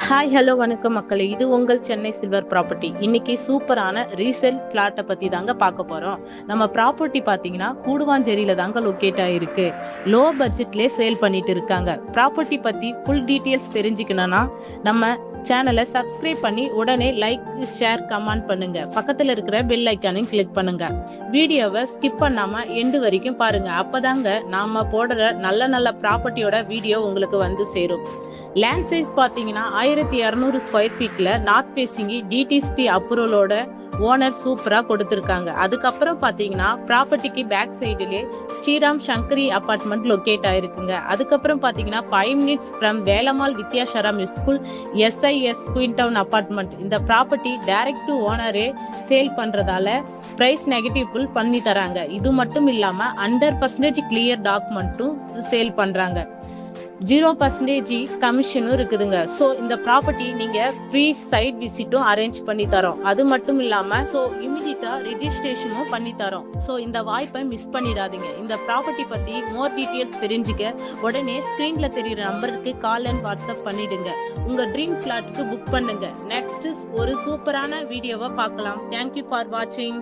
Hi hello வணக்கம் மக்களே, இது உங்கள் சென்னை சில்வர் ப்ராப்பர்ட்டி. இன்னைக்கு சூப்பரான ரீசேல் பிளாட்டை பற்றி தாங்க பார்க்க போகிறோம். நம்ம ப்ராப்பர்ட்டி பார்த்தீங்கன்னா கூடுவாஞ்சேரியில் தாங்க லொக்கேட் ஆகிருக்கு. லோ பட்ஜெட்லேயே சேல் பண்ணிட்டு இருக்காங்க. ப்ராப்பர்ட்டி பற்றி ஃபுல் டீட்டெயில்ஸ் தெரிஞ்சுக்கணும்னா நம்ம சேனலை சப்ஸ்கிரைப் பண்ணி உடனே லைக் ஷேர் கமெண்ட் பண்ணுங்க. பக்கத்தில் இருக்கிற பெல் ஐக்கானையும் கிளிக் பண்ணுங்க. வீடியோவை ஸ்கிப் பண்ணாமல் எண்டு வரைக்கும் பாருங்க. அப்போதாங்க நாம போடுற நல்ல நல்ல ப்ராப்பர்ட்டியோட வீடியோ உங்களுக்கு வந்து சேரும். லேண்ட் சைஸ் பார்த்தீங்கன்னா 1200 ஸ்கொயர் ஃபீட்ல நார்த் ஃபேசிங் டிடிஎஸ்பி அப்ரூவலோட ஓனர் சூப்பராக கொடுத்துருக்காங்க. அதுக்கப்புறம் பார்த்தீங்கன்னா ப்ராப்பர்ட்டிக்கு பேக் சைடுலே ஸ்ரீராம் சங்கரி அபார்ட்மெண்ட் லொக்கேட் ஆயிருக்குங்க. அதுக்கப்புறம் பார்த்தீங்கன்னா 5 minutes from Velammal Vidyashram school SIS queen town apartment. இந்த ப்ராப்பர்ட்டி டைரக்ட் டு ஓனரே சேல் பண்றதால பிரைஸ் நெகட்டிவ் பண்ணி தராங்க. இது மட்டும் இல்லாம 100% கிளியர் டாக்குமெண்ட்டும் சேல் பண்றாங்க. 0% கமிஷனும் இருக்குதுங்க. ஸோ இந்த ப்ராப்பர்ட்டி நீங்க ஃப்ரீ சைட் விசிட்டும் அரேஞ்ச் பண்ணி தரோம். அது மட்டும் இல்லாம இமிடியட்டா ரெஜிஸ்ட்ரேஷனும் பண்ணி தரோம். ஸோ இந்த வாய்ப்பை மிஸ் பண்ணிடாதீங்க. இந்த ப்ராப்பர்ட்டி பத்தி மோர் டீட்டெயில்ஸ் தெரிஞ்சுக்க உடனே ஸ்கிரீன்ல தெரியுற நம்பருக்கு கால் அண்ட் வாட்ஸ்அப் பண்ணிடுங்க. உங்க ட்ரீம் பிளாட்க்கு புக் பண்ணுங்க. நெக்ஸ்ட் ஒரு சூப்பரான வீடியோவை பார்க்கலாம். தேங்க்யூ ஃபார் வாட்சிங்.